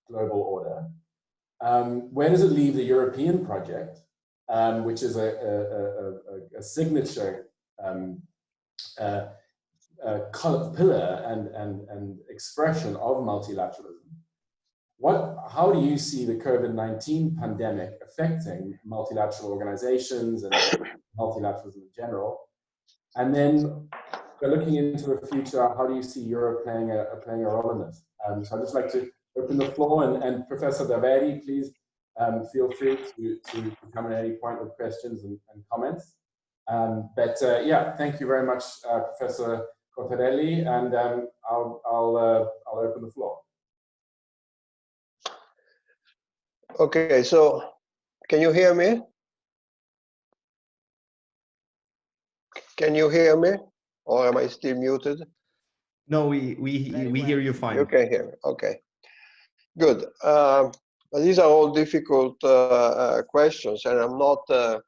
global order? Where does it leave the European project, which is a signature pillar and expression of multilateralism? How do you see the COVID-19 pandemic affecting multilateral organizations and multilateralism in general? And then we're looking into the future, how do you see Europe playing a role in this? So I'd just like to open the floor, and Professor Daveri, please feel free to come at any point with questions and comments. Yeah, thank you very much, Professor Cottarelli, and I'll open the floor. Okay, so can you hear me? Can you hear me, or am I still muted? No, we hear you fine. You can hear me. Okay, good. These are all difficult questions, and I'm not a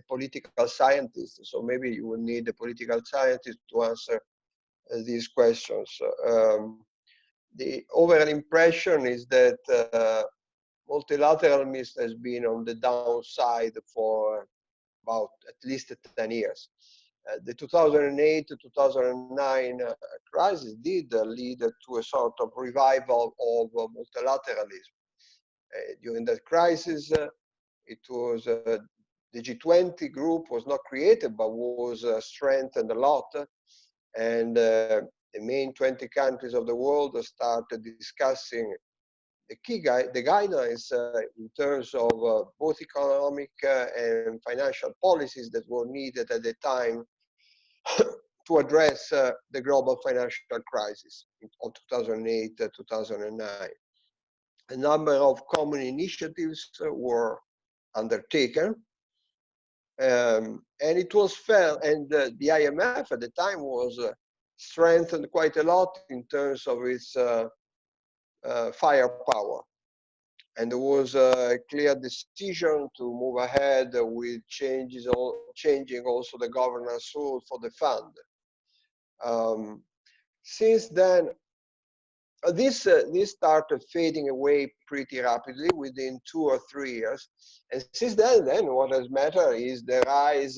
political scientist, so maybe you will need a political scientist to answer these questions. The overall impression is that multilateralism has been on the downside for about at least 10 years. The 2008 to 2009 crisis did lead to a sort of revival of multilateralism. During that crisis, it was the G20 group was not created, but was strengthened a lot, and the main 20 countries of the world started discussing the guidelines in terms of both economic and financial policies that were needed at the time to address the global financial crisis of 2008 to 2009. A number of common initiatives were undertaken, and it was felt, and the IMF at the time was strengthened quite a lot in terms of its firepower. And there was a clear decision to move ahead with changing also the governance rule for the fund. Since then, this started fading away pretty rapidly within 2 or 3 years. And since then what has mattered is the rise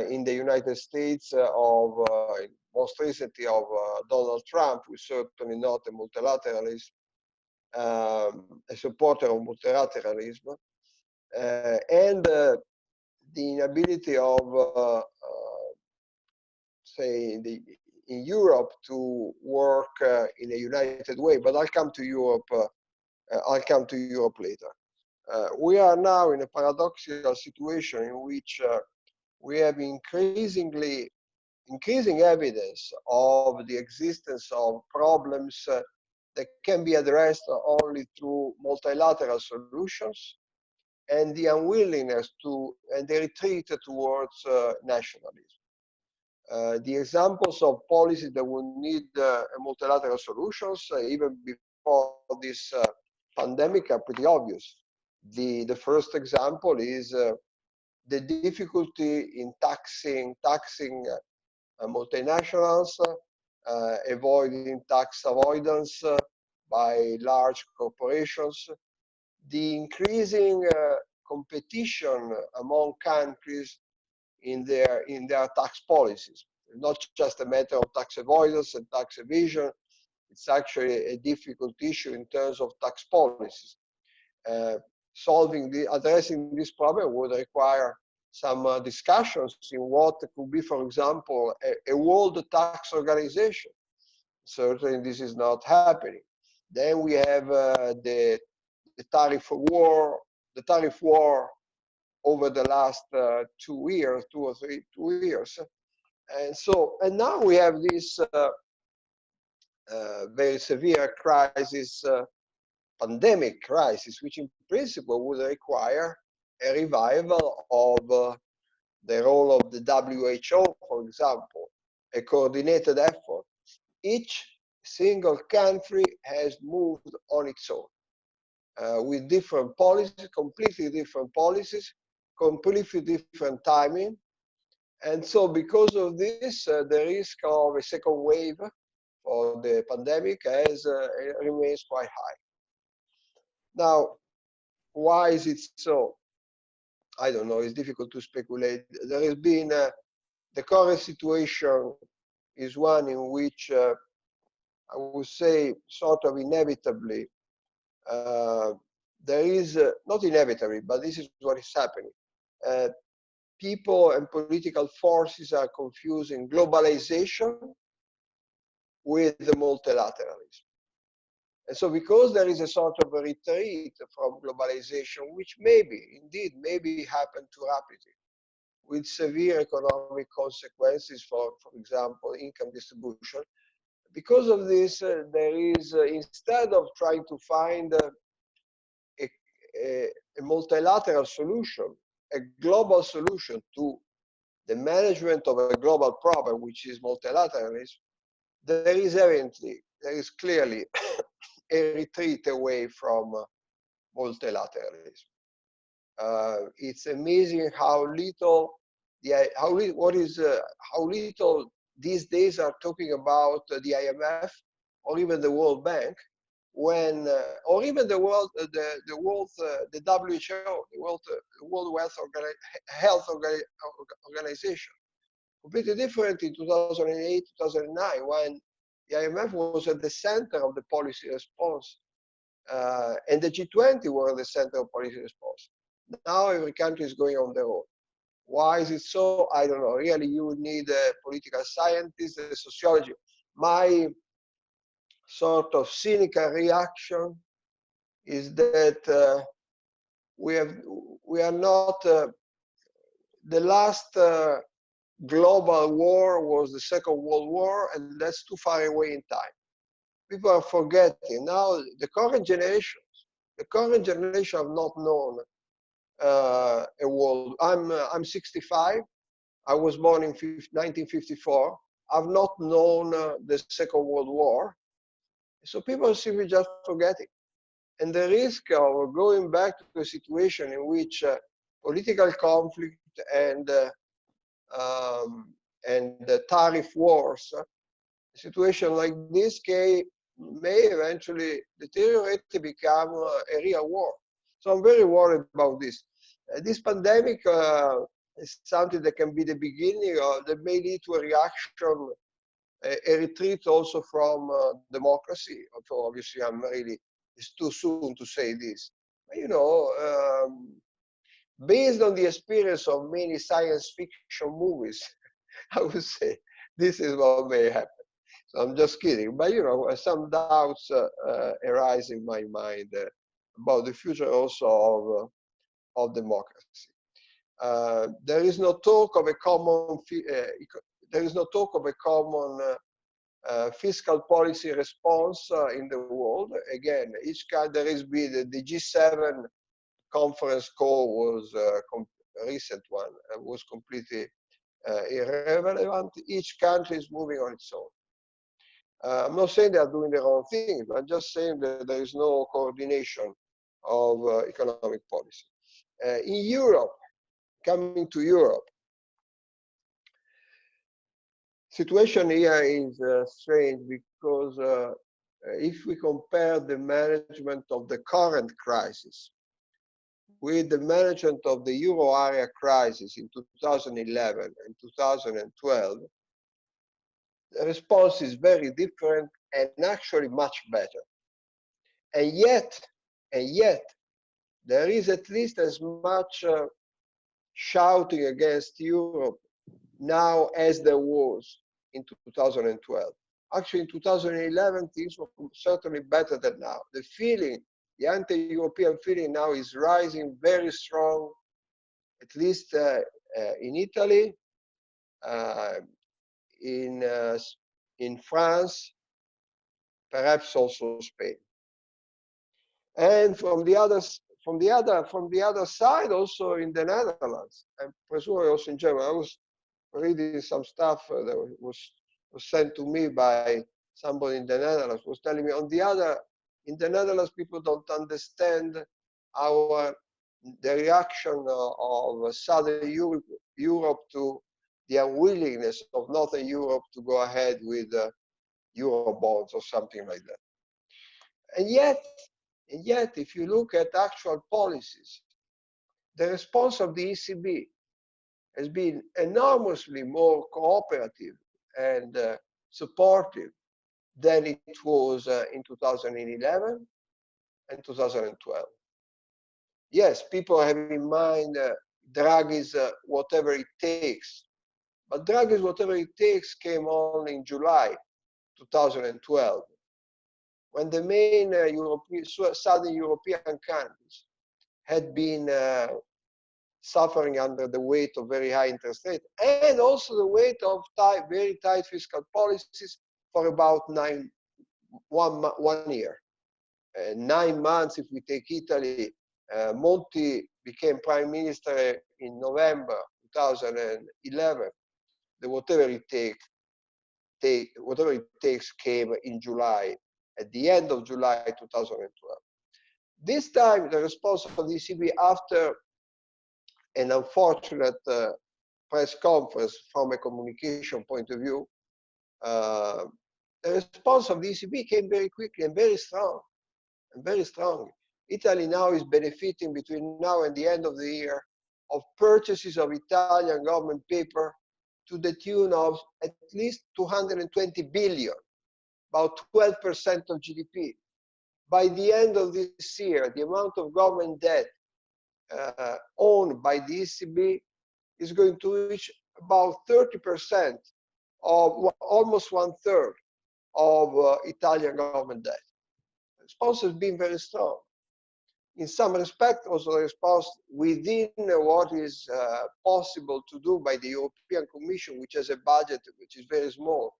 in the United States of, most recently, of Donald Trump, who is certainly not a multilateralist, a supporter of multilateralism, and the inability of, say, in Europe to work in a united way. But I'll come to Europe. I'll come to Europe later. We are now in a paradoxical situation in which we have increasing evidence of the existence of problems that can be addressed only through multilateral solutions, and the unwillingness and the retreat towards nationalism. The examples of policies that will need multilateral solutions, even before this pandemic, are pretty obvious. The first example is the difficulty in taxing multinationals, avoiding tax avoidance by large corporations, the increasing competition among countries in their tax policies. It's not just a matter of tax avoidance and tax evasion, it's actually a difficult issue in terms of tax policies. Addressing this problem would require some discussions in what could be, for example, a world tax organization. Certainly this is not happening. Then we have the tariff war over the last 2 years, 2 years. And now we have this very severe crisis, pandemic crisis, which in principle would require a revival of the role of the WHO, for example, a coordinated effort. Each single country has moved on its own with different policies, completely different timing. And so because of this, the risk of a second wave for the pandemic remains quite high. Now, why is it so? I don't know. It's difficult to speculate. There has been the current situation is one in which I would say sort of inevitably there is not inevitably, but this is what is happening. People and political forces are confusing globalization with the multilateralism. And so because there is a sort of a retreat from globalization, which indeed, happen too rapidly, with severe economic consequences for example, income distribution. Because of this, there is, instead of trying to find a multilateral solution, a global solution to the management of a global problem, which is multilateralism, there is clearly a retreat away from multilateralism. It's amazing how little these days are talking about the IMF or even the World Bank, when or even the WHO, the World Health Organization, completely different in 2008, 2009, when the IMF was at the center of the policy response, and the G20 were at the center of policy response. Now every country is going on their own. Why is it so? I don't know. Really, you would need a political scientist, a sociology. My sort of cynical reaction is that we are not. The last global war was the Second World War, and that's too far away in time. People are forgetting. Now the current generation have not known a world. I'm 65. I was born in 1954. I've not known the Second World War. So people are simply just forgetting. And the risk of going back to a situation in which political conflict and tariff wars, a situation like this may eventually deteriorate to become a real war. So I'm very worried about this. This pandemic is something that can be the beginning of, that may lead to a reaction, a retreat also from democracy. Although obviously it's too soon to say this. But, you know, based on the experience of many science fiction movies, I would say this is what may happen. So I'm just kidding, but you know, some doubts arise in my mind about the future also of democracy. There is no talk of a common. There is no talk of a common fiscal policy response in the world. Again, there has been the G7 conference call was a recent one, was completely irrelevant. Each country is moving on its own. I'm not saying they are doing the wrong thing, but I'm just saying that there is no coordination of economic policy. In Europe, coming to Europe, situation here is strange because if we compare the management of the current crisis with the management of the euro area crisis in 2011 and 2012, the response is very different and actually much better. And yet, there is at least as much shouting against Europe now as there was in 2012. Actually, in 2011, things were certainly better than now. The feeling, the anti-European feeling now is rising very strong, at least in Italy, in France, perhaps also Spain. And from the other side, also in the Netherlands, and presumably also in Germany. I was reading some stuff that was sent to me by somebody in the Netherlands, was telling me in the Netherlands, people don't understand the reaction of Southern Europe to the unwillingness of Northern Europe to go ahead with euro bonds or something like that. And yet, if you look at actual policies, the response of the ECB has been enormously more cooperative and supportive than it was in 2011 and 2012. Yes, people have in mind Draghi's whatever it takes, but Draghi's whatever it takes came on in July 2012, when the main Southern European countries had been suffering under the weight of very high interest rates and also the weight of very tight fiscal policies for about 1 year. 9 months, if we take Italy, Monti became prime minister in November 2011. The whatever it takes came in July, at the end of July 2012. This time, the response of the ECB after an unfortunate press conference from a communication point of view, the response of the ECB came very quickly and very strong, Italy now is benefiting between now and the end of the year of purchases of Italian government paper to the tune of at least 220 billion, about 12% of GDP. By the end of this year, the amount of government debt owned by the ECB is going to reach about 30% of almost 1/3 of Italian government debt. The response has been very strong. In some respect, also the response within what is possible to do by the European Commission, which has a budget which is very small,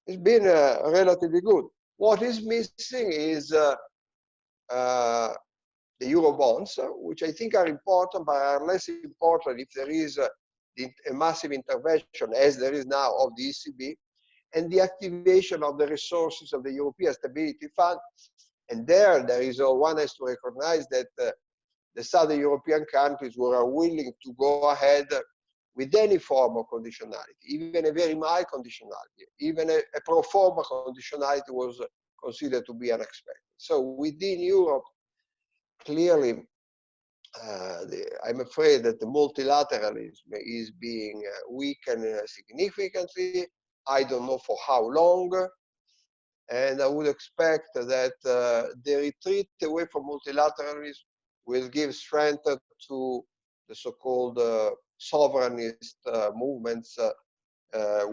has been relatively good. What is missing is the euro bonds, which I think are important, but are less important if there is a massive intervention, as there is now, of the ECB, and the activation of the resources of the European Stability Fund. And there is one has to recognize that the Southern European countries were willing to go ahead with any form of conditionality, even a very mild conditionality, even a pro forma conditionality was considered to be unexpected. So within Europe, clearly, I'm afraid that the multilateralism is being weakened significantly. I don't know for how long. And I would expect that the retreat away from multilateralism will give strength to the so-called sovereignist movements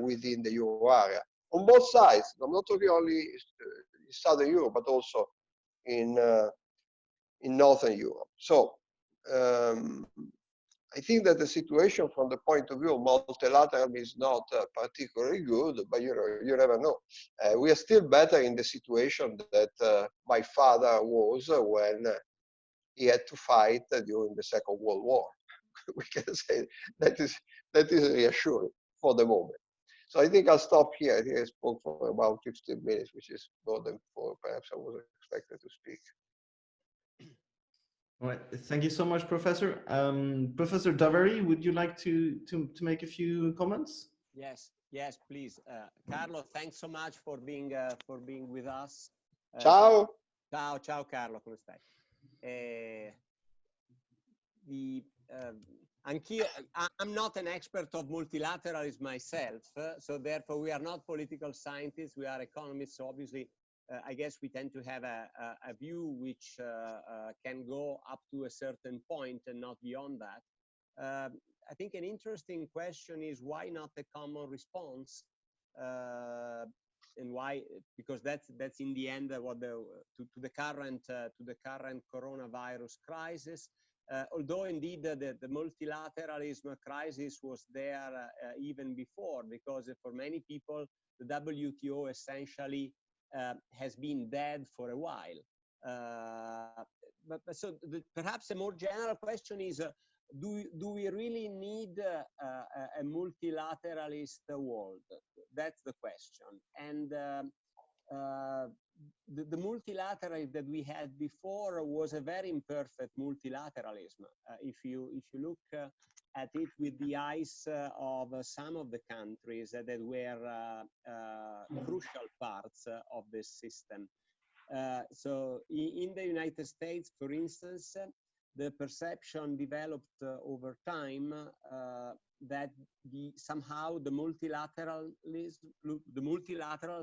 within the euro area. On both sides, I'm not talking only in Southern Europe, but also in Northern Europe. So I think that the situation from the point of view of multilateralism is not particularly good, but you never know. We are still better in the situation that my father was when he had to fight during the Second World War. We can say that is reassuring for the moment. So I think I'll stop here. I think I spoke for about 15 minutes, which is more than perhaps I was expected to speak. All right, thank you so much, Professor. Professor Daveri, would you like to make a few comments? Yes, please. Carlo, thanks so much for being with us. Ciao. Ciao, Carlo, come stai? I'm not an expert of multilateralism myself, so therefore we are not political scientists, we are economists, so obviously I guess we tend to have a view which can go up to a certain point and not beyond that. I think an interesting question is why not a common response, and why? Because that's in the end what to the current coronavirus crisis. Although indeed the multilateralism crisis was there even before, because for many people the WTO essentially has been dead for a while. So perhaps a more general question is, do we really need a multilateralist world? That's the question. And the multilateralism that we had before was a very imperfect multilateralism. If you look at it with the eyes of some of the countries that were crucial parts of this system. So in the United States, for instance, the perception developed over time that somehow the multilateral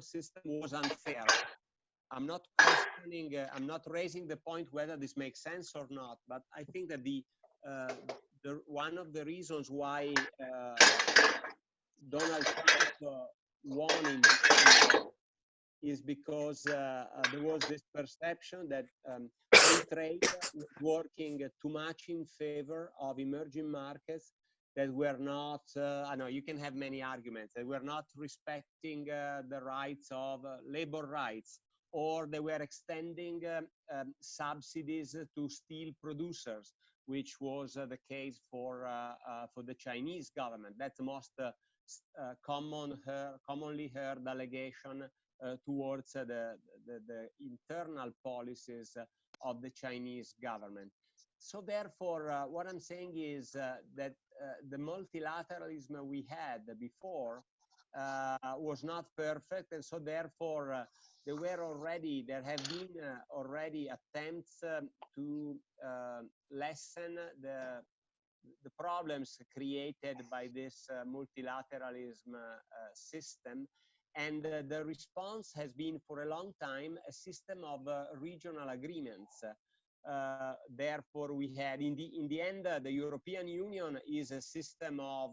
system was unfair. I'm not questioning, I'm not raising the point whether this makes sense or not, but I think that one of the reasons why Donald Trump won in the end is because there was this perception that free trade was working too much in favor of emerging markets that were not, I know you can have many arguments, that were not respecting the rights of labor rights, or they were extending subsidies to steel producers, which was the case for the Chinese government. That's the most commonly heard allegation towards the internal policies of the Chinese government. So therefore, what I'm saying is that the multilateralism we had before was not perfect, and so therefore there have been already attempts to lessen the problems created by this multilateralism system. And the response has been for a long time a system of regional agreements. Therefore, we had in the end, the European Union is a system of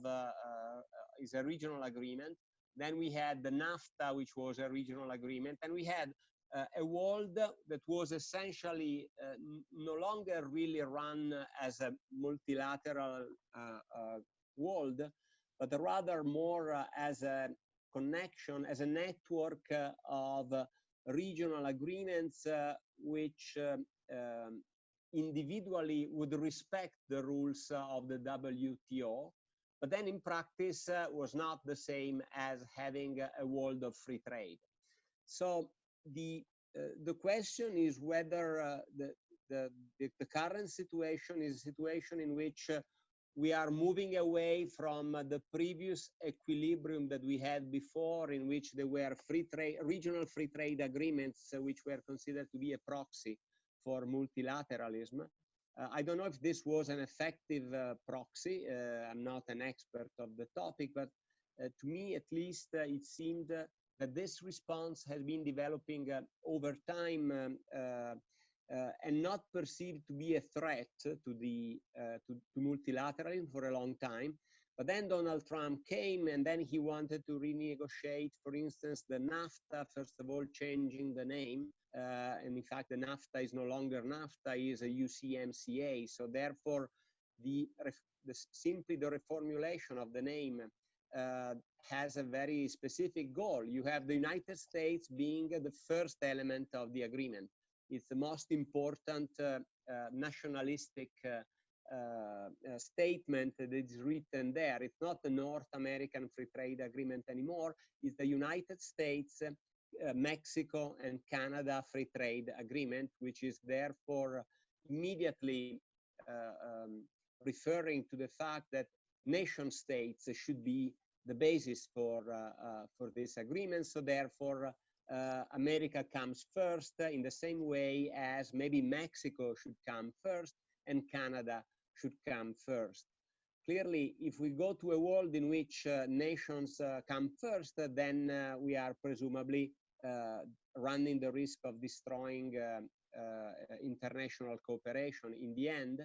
is a regional agreement. Then we had the NAFTA, which was a regional agreement, and we had a world that was essentially no longer really run as a multilateral world, but rather more as a connection, as a network of regional agreements which individually would respect the rules of the WTO, but then in practice was not the same as having a world of free trade. So the question is whether the current situation is a situation in which we are moving away from the previous equilibrium that we had before, in which there were regional free trade agreements, which were considered to be a proxy for multilateralism. I don't know if this was an effective proxy. I'm not an expert of the topic, but to me, at least, it seemed that this response has been developing over time and not perceived to be a threat to multilateralism for a long time. But then Donald Trump came, and then he wanted to renegotiate, for instance, the NAFTA, first of all, changing the name. And in fact, the NAFTA is no longer NAFTA, is a UCMCA. So therefore, simply the reformulation of the name has a very specific goal. You have the United States being the first element of the agreement. It's the most important nationalistic statement that is written there. It's not the North American Free Trade Agreement anymore. It's the United States, Mexico, and Canada Free Trade Agreement, which is therefore immediately referring to the fact that nation states should be the basis for this agreement. So therefore, America comes first in the same way as maybe Mexico should come first and Canada should come first. Clearly, if we go to a world in which nations come first, then we are presumably running the risk of destroying international cooperation in the end.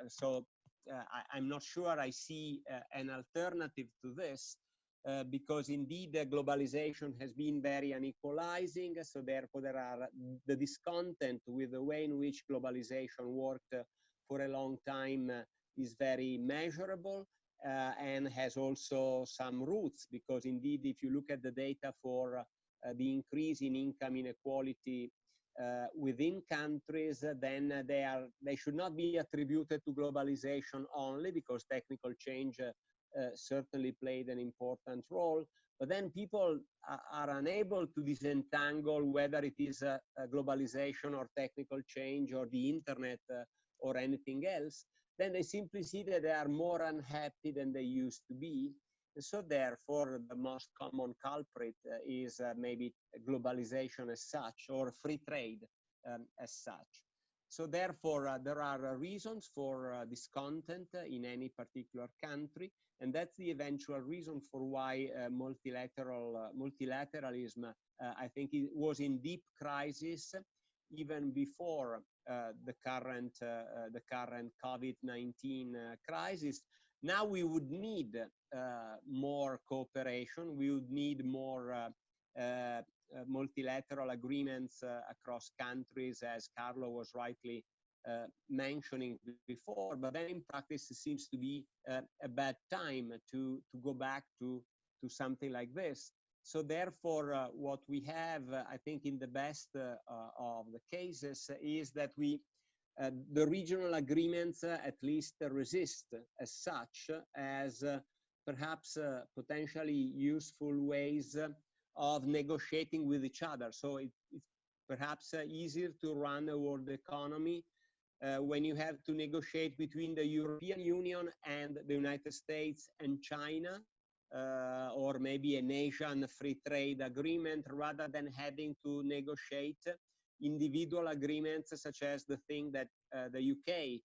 So I'm not sure I see an alternative to this. Because indeed globalization has been very unequalizing, so therefore the discontent with the way in which globalization worked for a long time is very measurable and has also some roots, because indeed if you look at the data for the increase in income inequality within countries, then they should not be attributed to globalization only, because technical change certainly played an important role. But then people are unable to disentangle whether it is a globalization or technical change or the internet or anything else. Then they simply see that they are more unhappy than they used to be. And so therefore, the most common culprit is maybe globalization as such, or free trade as such. So therefore, there are reasons for discontent in any particular country, and that's the eventual reason for why multilateralism, I think, it was in deep crisis even before the current COVID-19 crisis. Now we would need more cooperation. We would need more multilateral agreements across countries, as Carlo was rightly mentioning before. But then in practice, it seems to be a bad time to go back to something like this. So therefore, what we have, I think, in the best of the cases is that the regional agreements at least resist as such as perhaps potentially useful ways of negotiating with each other. So it's perhaps easier to run a world economy when you have to negotiate between the European Union and the United States and China, or maybe an Asian free trade agreement, rather than having to negotiate individual agreements, such as the thing that the UK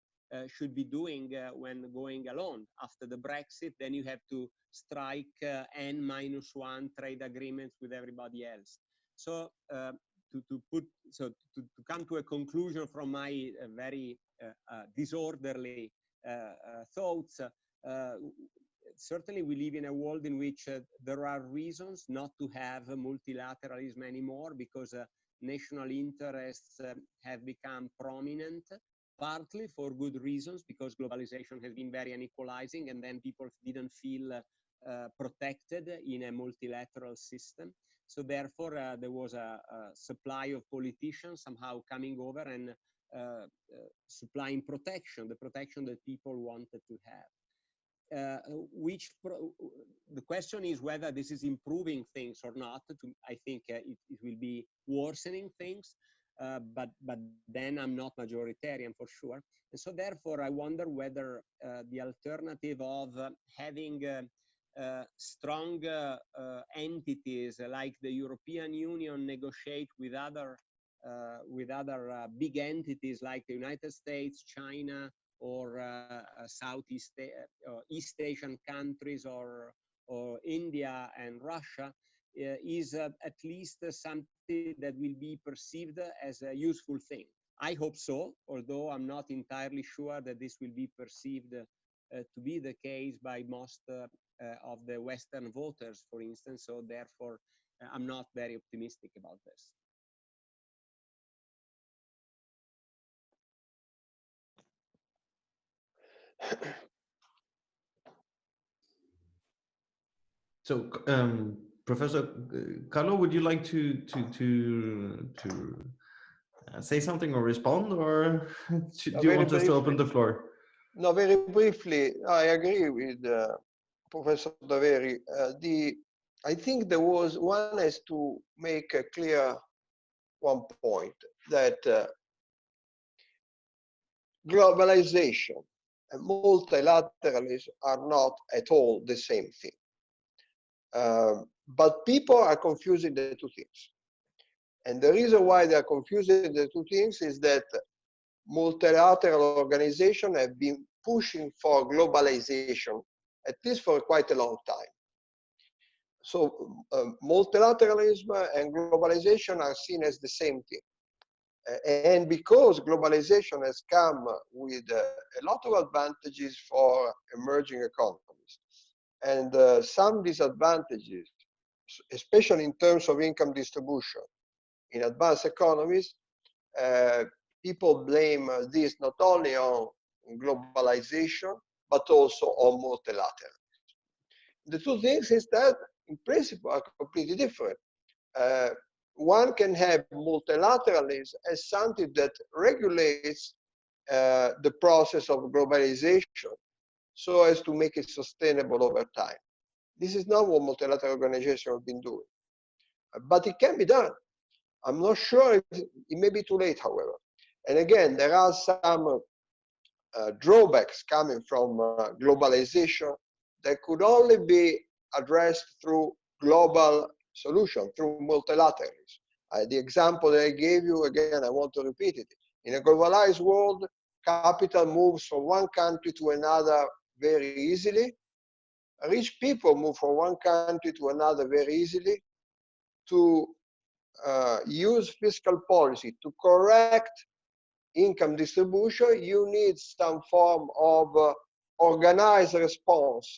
should be doing when going alone. After the Brexit, then you have to strike N-1 trade agreements with everybody else. So to come to a conclusion from my very disorderly thoughts, certainly we live in a world in which there are reasons not to have multilateralism anymore, because national interests have become prominent, partly for good reasons, because globalization has been very unequalizing, and then people didn't feel protected in a multilateral system. So therefore, there was a supply of politicians somehow coming over and supplying protection, the protection that people wanted to have. The question is whether this is improving things or not. I think it will be worsening things, but then I'm not majoritarian for sure. And so therefore, I wonder whether the alternative of having strong entities like the European Union negotiate with other big entities like the United States, China, or East Asian countries, or India and Russia, is at least something that will be perceived as a useful thing. I hope so, although I'm not entirely sure that this will be perceived to be the case by most of the Western voters, for instance. So therefore, I'm not very optimistic about this. So, Professor Carlo, would you like to say something or respond, or do you want us to open the floor? No, very briefly, I agree with Professor Daveri. I think one has to make a clear one point, that globalization and multilateralism are not at all the same thing. But people are confusing the two things. And the reason why they are confusing the two things is that multilateral organizations have been pushing for globalization, at least for quite a long time. So multilateralism and globalization are seen as the same thing. And because globalization has come with a lot of advantages for emerging economies, and some disadvantages, especially in terms of income distribution in advanced economies, people blame this not only on globalization, but also on multilateralism. The two things instead, in principle, are completely different. One can have multilateralism as something that regulates the process of globalization, so as to make it sustainable over time. This is not what multilateral organizations have been doing, but it can be done. I'm not sure, it may be too late, however. And again, there are some drawbacks coming from globalization that could only be addressed through global solution, through multilateralism. The example that I gave you, again, I want to repeat it. In a globalized world, capital moves from one country to another very easily. Rich people move from one country to another very easily. To use fiscal policy to correct income distribution, you need some form of organized response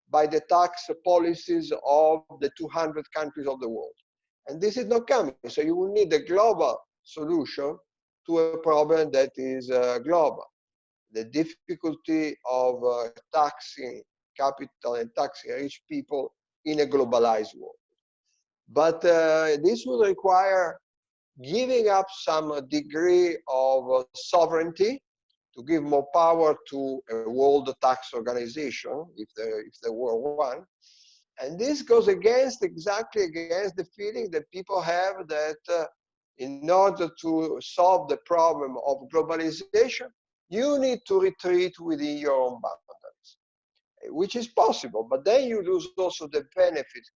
by the tax policies of the 200 countries of the world. And this is not coming. So you will need a global solution to a problem that is global. The difficulty of taxing capital and taxing rich people in a globalized world. But this would require giving up some degree of sovereignty to give more power to a world tax organization, if there were one. And this goes exactly against the feeling that people have that in order to solve the problem of globalization, you need to retreat within your own boundaries, which is possible, but then you lose also the benefits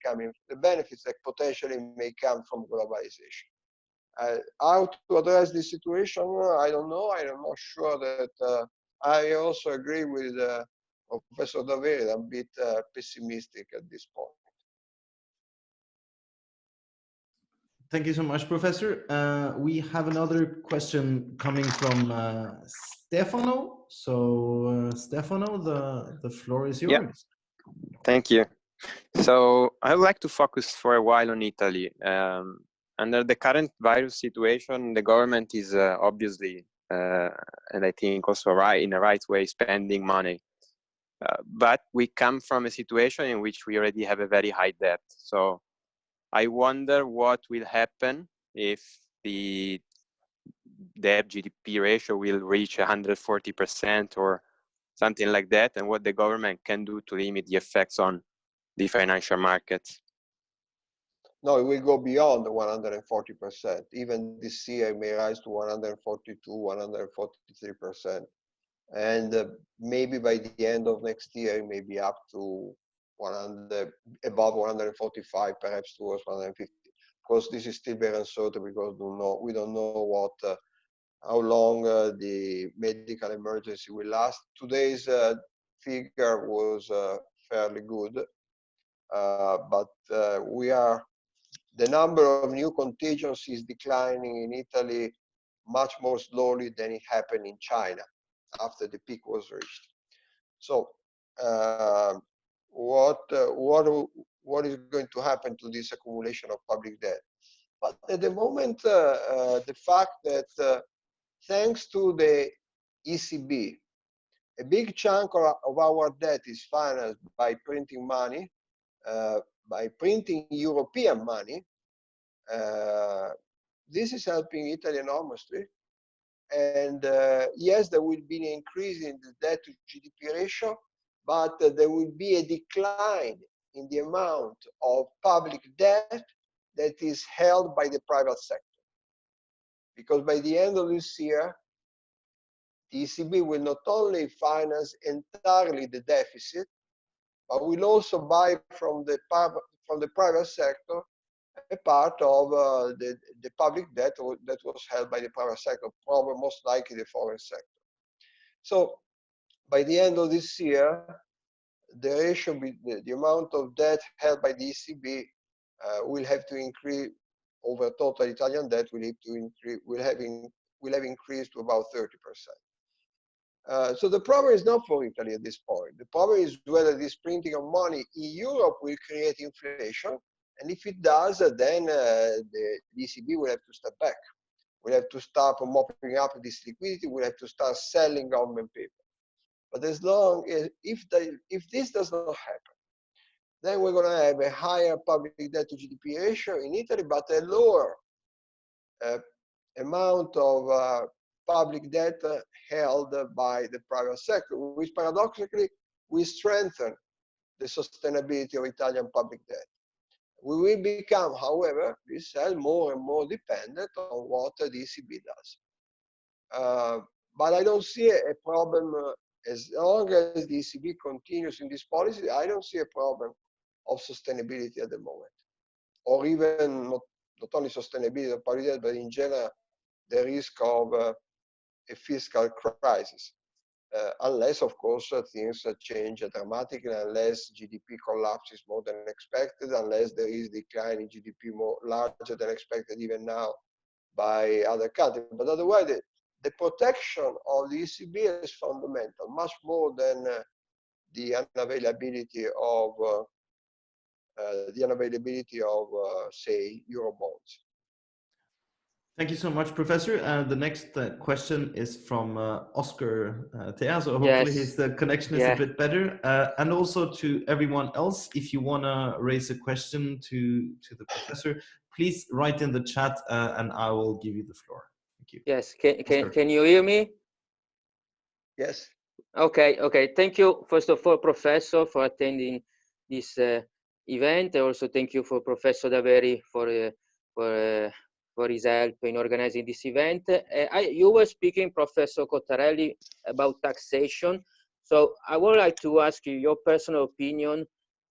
that potentially may come from globalization. How to address this situation, I don't know. I am not sure that I also agree with Professor Daveri. I'm a bit pessimistic at this point. Thank you so much, Professor. We have another question coming from Stefano. So, Stefano, the floor is yours. Yeah. Thank you. So I would like to focus for a while on Italy. Under the current virus situation, the government is obviously, and I think also in a right way, spending money. But we come from a situation in which we already have a very high debt. So I wonder what will happen if the debt GDP ratio will reach 140% or something like that, and what the government can do to limit the effects on the financial markets. No, it will go beyond the 140%. Even this year, it may rise to 142, 143%. And maybe by the end of next year, it may be up to above 145, perhaps towards 150. Of course, this is still very uncertain because we don't know how long the medical emergency will last. Today's figure was fairly good, but the number of new contagions is declining in Italy much more slowly than it happened in China after the peak was reached. So what is going to happen to this accumulation of public debt? But at the moment, the fact that thanks to the ECB, a big chunk of our debt is financed by printing money, by printing European money. This is helping Italy enormously. And yes, there will be an increase in the debt to GDP ratio, but there will be a decline in the amount of public debt that is held by the private sector. Because by the end of this year, the ECB will not only finance entirely the deficit, but will also buy from the private sector a part of the public debt that was held by the private sector, probably most likely the foreign sector. So by the end of this year, the ratio, the amount of debt held by the ECB will have to increase over total Italian debt. Will have increased to about 30%. So the problem is not for Italy at this point. The problem is whether this printing of money in Europe will create inflation. And if it does, then the ECB will have to step back. We'll have to start mopping up this liquidity. We'll have to start selling government paper. But as long as, if this does not happen, then we're going to have a higher public debt to GDP ratio in Italy, but a lower amount of public debt held by the private sector, which paradoxically will strengthen the sustainability of Italian public debt. We will become, however, we said, more and more dependent on what the ECB does. But I don't see a problem as long as the ECB continues in this policy. I don't see a problem of sustainability at the moment, or even not only sustainability of public debt, but in general, the risk of a fiscal crisis. Unless, of course, things change dramatically, unless GDP collapses more than expected, unless there is decline in GDP larger than expected even now by other countries. But otherwise, the protection of the ECB is fundamental, much more than the unavailability of say, Eurobonds. Thank you so much, Professor. The next question is from Oscar Teja, so hopefully his connection is a bit better. And also to everyone else, if you want to raise a question to the professor, please write in the chat and I will give you the floor. Thank you. Yes, can you hear me? Yes. Okay. Thank you, first of all, Professor, for attending this event. I also thank you for Professor Daveri for his help in organizing this event. You were speaking, Professor Cottarelli, about taxation. So I would like to ask you your personal opinion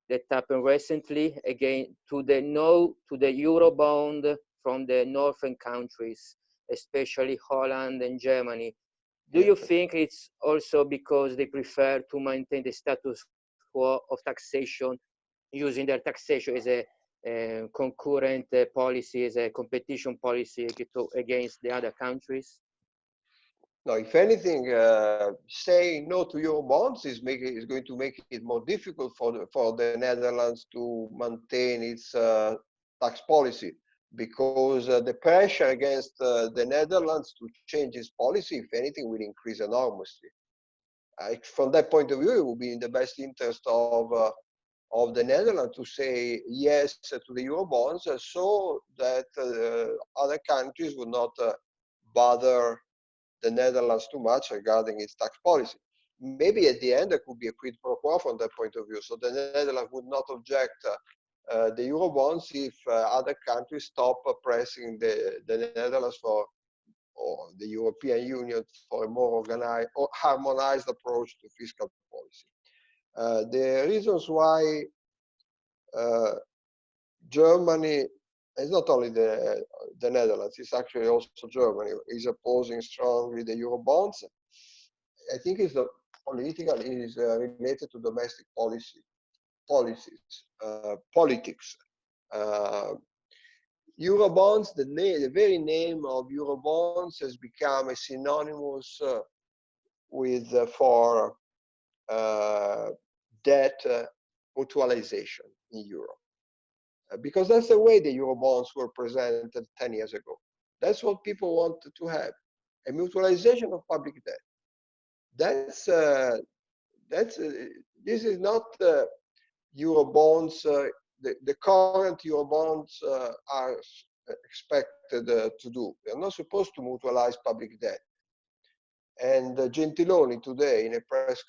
that happened recently again to the Eurobond from the northern countries, especially Holland and Germany. Do you think it's also because they prefer to maintain the status quo of taxation, using their taxation as a concurrent policy, as a competition policy against the other countries? No, if anything, saying no to Eurobonds is going to make it more difficult for the Netherlands to maintain its tax policy, because the pressure against the Netherlands to change its policy, if anything, will increase enormously. From that point of view, it will be in the best interest of the Netherlands to say yes to the Eurobonds, so that other countries would not bother the Netherlands too much regarding its tax policy. Maybe at the end there could be a quid pro quo from that point of view, so the Netherlands would not object the Eurobonds if other countries stop pressing the Netherlands or the European Union for a more organized or harmonized approach to fiscal policy. The reasons why Germany, it's not only the Netherlands, it's actually also Germany, is opposing strongly the Eurobonds. I think it's political, is related to domestic politics. Eurobonds, the very name of Eurobonds has become a synonymous for debt mutualization in Europe. Because that's the way the Eurobonds were presented 10 years ago. That's what people wanted to have, a mutualization of public debt. This is not Eurobonds. The current Eurobonds are expected to do. They're not supposed to mutualize public debt. And Gentiloni today, in a press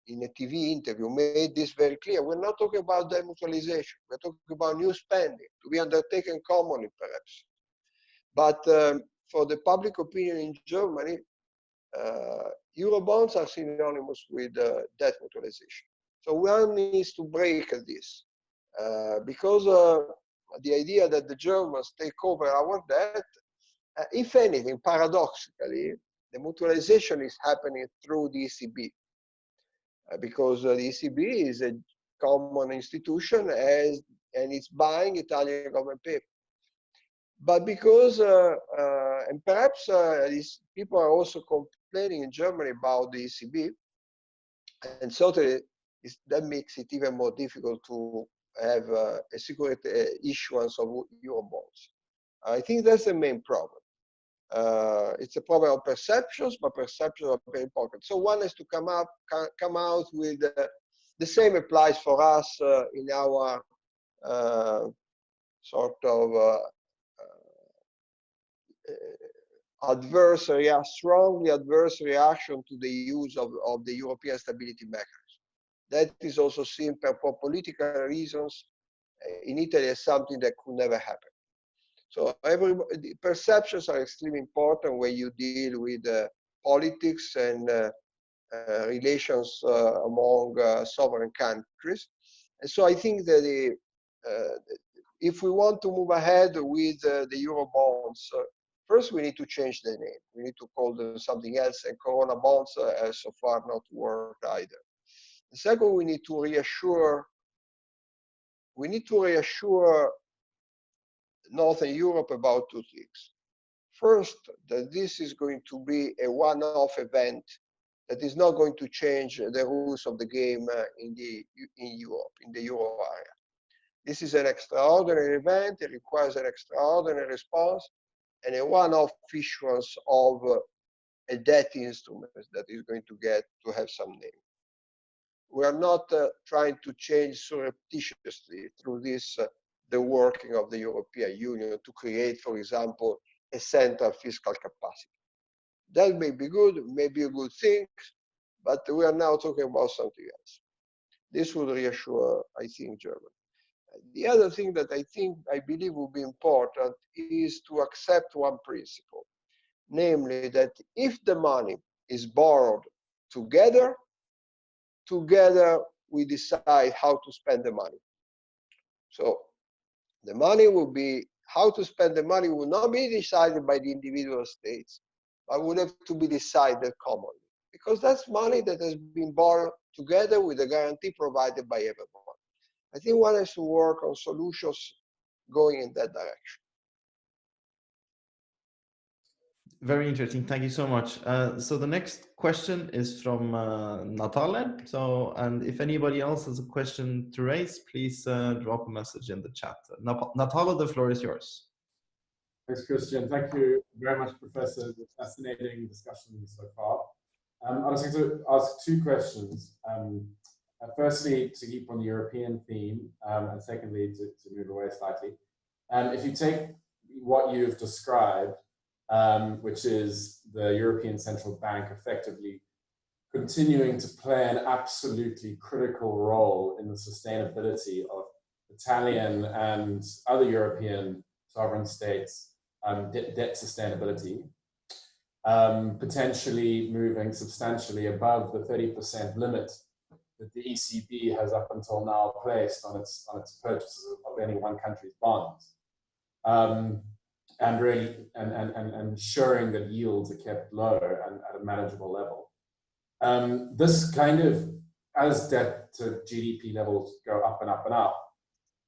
in a TV interview, made this very clear. We're not talking about demutualization. We're talking about new spending to be undertaken commonly, perhaps. But for the public opinion in Germany, Eurobonds are synonymous with debt mutualization. So one needs to break this because the idea that the Germans take over our debt, if anything, paradoxically, the mutualization is happening through the ECB. Because the ECB is a common institution and it's buying Italian government paper. But because, and perhaps these people are also complaining in Germany about the ECB, and certainly that makes it even more difficult to have a security issuance of Eurobonds. I think that's the main problem. It's a problem of perceptions, but perceptions are very important. So one has to come out with the same applies for us in our sort of strongly adverse reaction to the use of the European stability mechanism. That is also seen for political reasons in Italy as something that could never happen. So perceptions are extremely important when you deal with politics and relations among sovereign countries. And so I think that if we want to move ahead with the Euro bonds, first we need to change the name. We need to call them something else, and Corona bonds has so far not worked either. The second, we need to reassure Northern Europe about two things. First, that this is going to be a one-off event that is not going to change the rules of the game in Europe, in the Euro area. This is an extraordinary event. It requires an extraordinary response and a one-off issuance of a debt instrument that is going to have some name. We are not trying to change surreptitiously through this the working of the European Union to create, for example, a central fiscal capacity. That may be good, may be a good thing, but we are now talking about something else. This would reassure, I think, Germany. The other thing that I believe will be important is to accept one principle, namely that if the money is borrowed together we decide how to spend the money. So the money will be, how to spend the money will not be decided by the individual states, but will have to be decided commonly, because that's money that has been borrowed together with a guarantee provided by everyone. I think one has to work on solutions going in that direction. Very interesting. Thank you so much. So the next question is from Natale. So, and if anybody else has a question to raise, please drop a message in the chat. Natale, the floor is yours. Thanks, Christian. Thank you very much, Professor. The fascinating discussion so far. I was going to ask two questions. Firstly, to keep on the European theme, and secondly, to move away slightly. If you take what you've described, which is the European Central Bank effectively continuing to play an absolutely critical role in the sustainability of Italian and other European sovereign states' debt sustainability, potentially moving substantially above the 30% limit that the ECB has up until now placed on its purchases of any one country's bonds. And really, and ensuring that yields are kept low and at a manageable level. This kind of, as debt to GDP levels go up and up and up,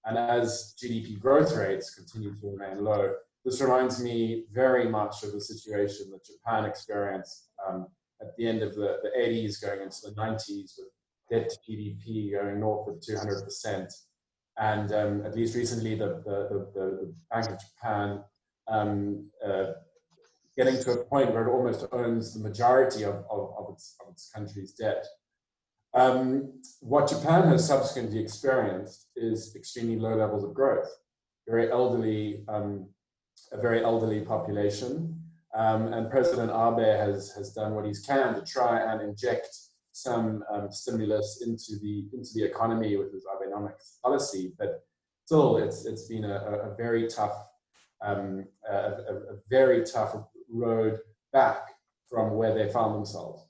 and as GDP growth rates continue to remain low, this reminds me very much of the situation that Japan experienced at the end of the 80s going into the 90s, with debt to GDP going north of 200%. And at least recently, the Bank of Japan getting to a point where it almost owns the majority of its country's debt. What Japan has subsequently experienced is extremely low levels of growth, a very elderly population, and President Abe has done what he can to try and inject some stimulus into the economy with his Abenomics policy, but still it's been a very tough road back from where they found themselves.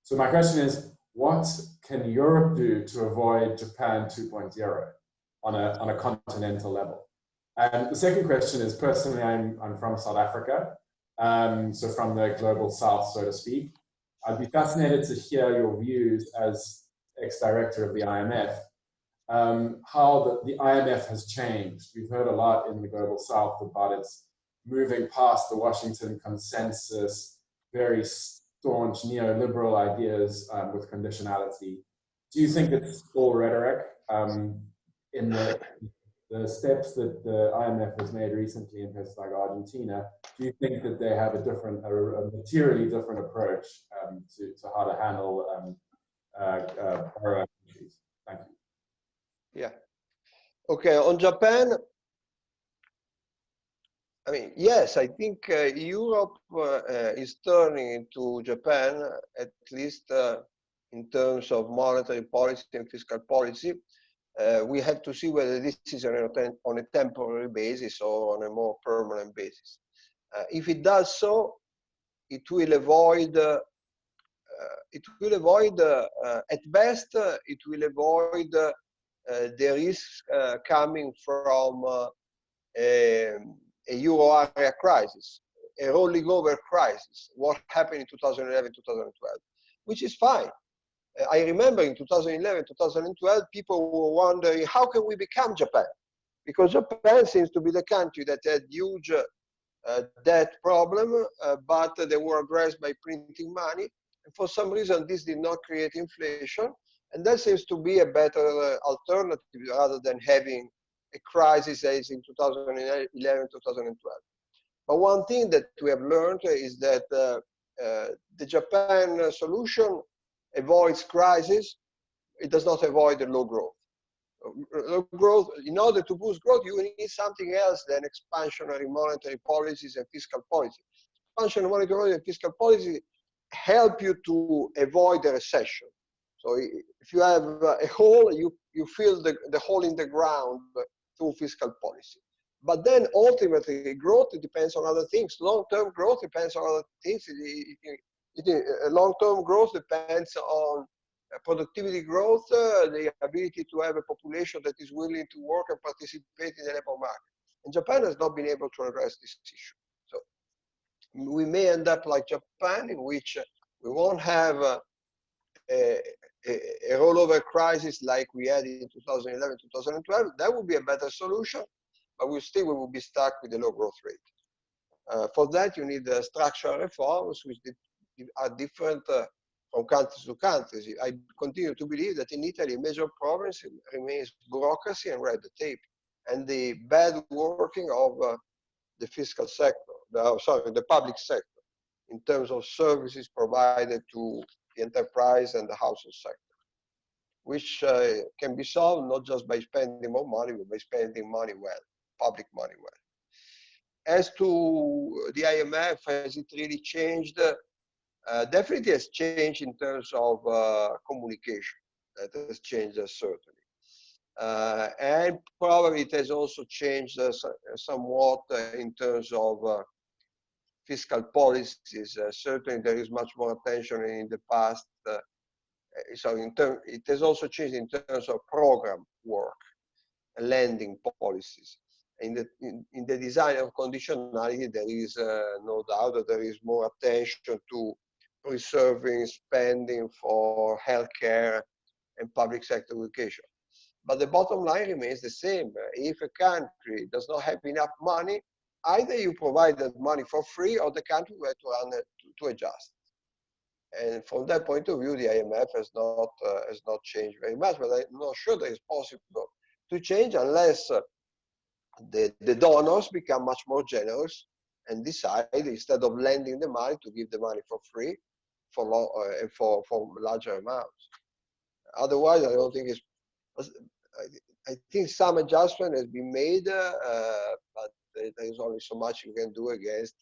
So my question is, what can Europe do to avoid Japan 2.0 on a continental level? And the second question is, personally, I'm from South Africa, so from the global south, so to speak. I'd be fascinated to hear your views as ex-director of the IMF, how the IMF has changed. We've heard a lot in the global south about its moving past the Washington consensus, very staunch neoliberal ideas with conditionality. Do you think it's all rhetoric? In the steps that the IMF has made recently in places like Argentina, do you think that they have a materially different approach to how to handle borrower countries? Thank you. Yeah. Okay, on Japan, I mean, yes, I think Europe is turning into Japan, at least in terms of monetary policy and fiscal policy. We have to see whether this is on a temporary basis or on a more permanent basis. If it does so, it will avoid, at best, it will avoid the risk coming from a euro area crisis, a rolling over crisis, what happened in 2011, 2012, which is fine. I remember in 2011, 2012, people were wondering, how can we become Japan? Because Japan seems to be the country that had huge debt problem, but they were addressed by printing money. And for some reason, this did not create inflation. And that seems to be a better alternative rather than having a crisis as in 2011, 2012. But one thing that we have learned is that the Japan solution avoids crisis. It does not avoid the low growth. Low growth, in order to boost growth, you need something else than expansionary monetary policies and fiscal policy. Expansionary monetary and fiscal policy help you to avoid a recession. So if you have a hole, you fill the hole in the ground through fiscal policy. But then ultimately, growth depends on other things. Long-term growth depends on other things. Long-term growth depends on productivity growth, the ability to have a population that is willing to work and participate in the labor market. And Japan has not been able to address this issue. So we may end up like Japan, in which we won't have a rollover crisis like we had in 2011, 2012. That would be a better solution, but we will be stuck with a low growth rate. For that, you need structural reforms, which are different from countries to countries. I continue to believe that in Italy, a major problem remains bureaucracy and red tape, and the bad working of the fiscal sector, the public sector, in terms of services provided to the enterprise and the household sector, which can be solved not just by spending more money, but by spending money well, public money well. As to the IMF, has it really changed? Definitely has changed in terms of communication. That has changed certainly. And probably it has also changed somewhat in terms of fiscal policies. Certainly there is much more attention in the past. So it has also changed in terms of program work, lending policies. In the design of conditionality, there is no doubt that there is more attention to preserving spending for healthcare and public sector education. But the bottom line remains the same. If a country does not have enough money, either you provide that money for free or the country will have to run to adjust. And from that point of view, the IMF has not changed very much, but I'm not sure that it's possible to change unless the donors become much more generous and decide, instead of lending the money, to give the money for free for larger amounts. Otherwise, I don't think it's. I think some adjustment has been made, but there is only so much you can do against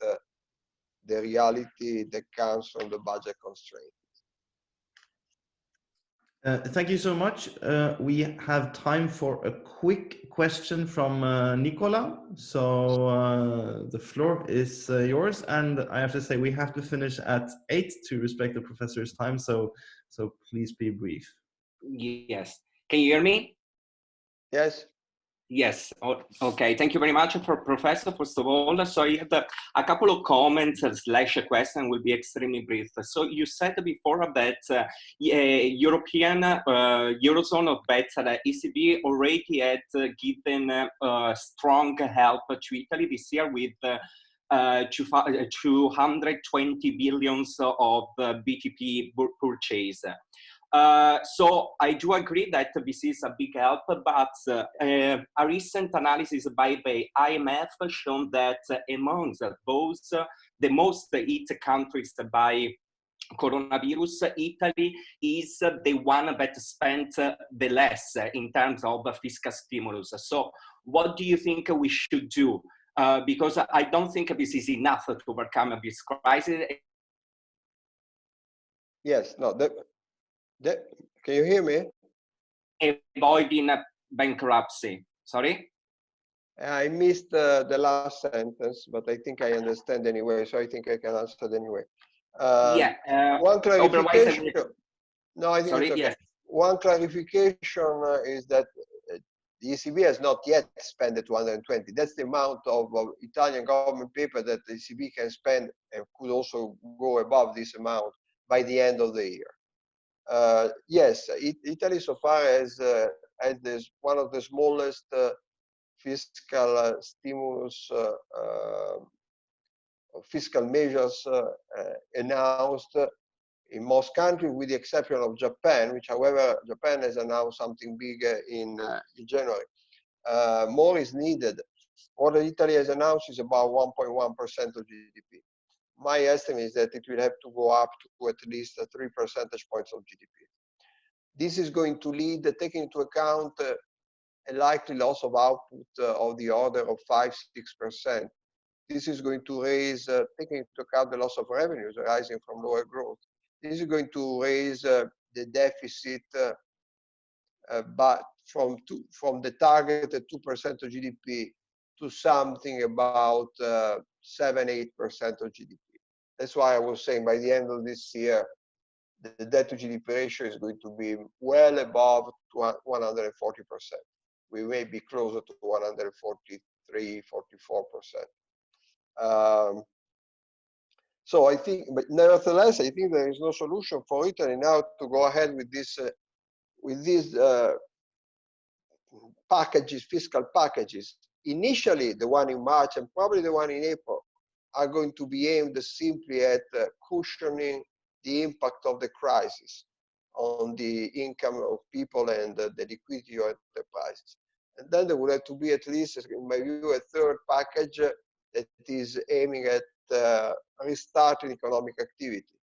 the reality that comes from the budget constraint. Thank you so much. We have time for a quick question from Nicola. So the floor is yours. And I have to say, we have to finish at 8 to respect the professor's time. So please be brief. Yes. Can you hear me? Yes. Yes. Okay. Thank you very much, Professor, first of all. So I have a couple of comments / a question, will be extremely brief. So you said before that European Eurozone of better ECB already had given strong help to Italy this year with 220 billions of BTP purchase. So I do agree that this is a big help, but a recent analysis by the IMF shown that among those the most hit countries by coronavirus, Italy is the one that spent the less in terms of fiscal stimulus. So what do you think we should do because I don't think this is enough to overcome this crisis. Yes, no, can you hear me? Avoiding bankruptcy. Sorry? I missed the last sentence, but I think I understand anyway, so I think I can answer it anyway. One clarification. No, I think sorry, it's okay. yes. One clarification is that the ECB has not yet spent the 220. That's the amount of Italian government paper that the ECB can spend and could also go above this amount by the end of the year. Yes, Italy so far has this one of the smallest fiscal stimulus fiscal measures announced in most countries, with the exception of Japan, which, however, Japan has announced something big in January. More is needed. What Italy has announced is about 1.1% of GDP. My estimate is that it will have to go up to at least 3 percentage points of GDP. This is going to lead, taking into account a likely loss of output of the order of 5–6%. This is going to raise, taking into account the loss of revenues arising from lower growth, this is going to raise the deficit but from the targeted 2% of GDP to something about 7–8% of GDP. That's why I was saying by the end of this year, the debt to GDP ratio is going to be well above 140%. We may be closer to 143–144%. So I think, but nevertheless, I think there is no solution for Italy now to go ahead with these packages, fiscal packages. Initially, the one in March and probably the one in April are going to be aimed simply at cushioning the impact of the crisis on the income of people and the liquidity of enterprises. And then there will have to be at least, in my view, a third package that is aiming at restarting economic activity.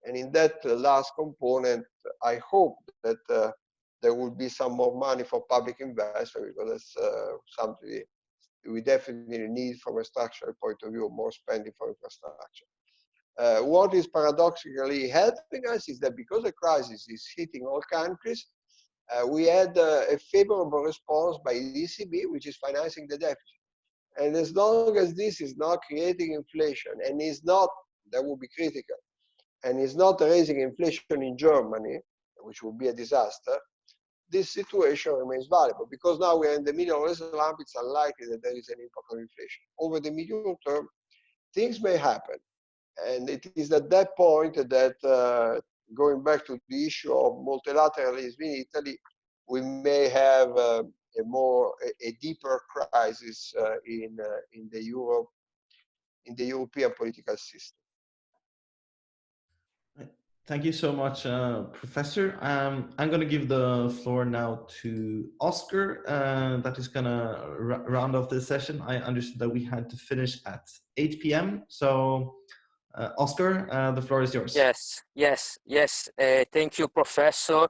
And in that last component, I hope that there will be some more money for public investment, because that's something we definitely need from a structural point of view, more spending for infrastructure. What is paradoxically helping us is that because the crisis is hitting all countries, we had a favorable response by the ECB, which is financing the deficit. And as long as this is not creating inflation and is not, that would be critical, and is not raising inflation in Germany, which would be a disaster, this situation remains valuable, because now we're in the middle of a slump. It's unlikely that there is an impact on inflation. Over the medium term, things may happen. And it is at that point that, going back to the issue of multilateralism in Italy, we may have a deeper crisis in the European political system. Thank you so much, Professor. I'm going to give the floor now to Oscar. That is going to round off this session. I understood that we had to finish at 8 p.m. So, Oscar, the floor is yours. Yes. Thank you, Professor.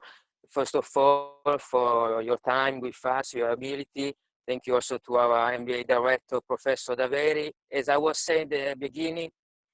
First of all, for your time with us, your ability. Thank you also to our MBA director, Professor Daveri. As I was saying at the beginning,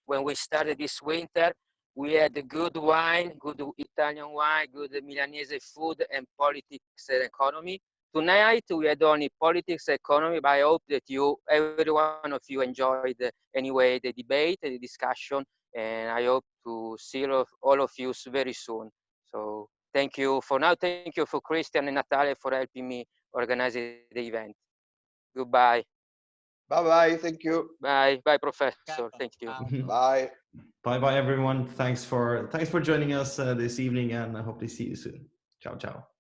when we started this winter, we had good wine, good Italian wine, good Milanese food, and politics and economy. Tonight, we had only politics and economy, but I hope that every one of you enjoyed anyway the debate, the discussion, and I hope to see all of you very soon. So thank you for now. Thank you for Christian and Natale for helping me organize the event. Goodbye. Bye-bye. Thank you. Bye, Professor. Thank you. Bye. Bye, everyone. Thanks for joining us this evening, and I hope to see you soon. Ciao, ciao.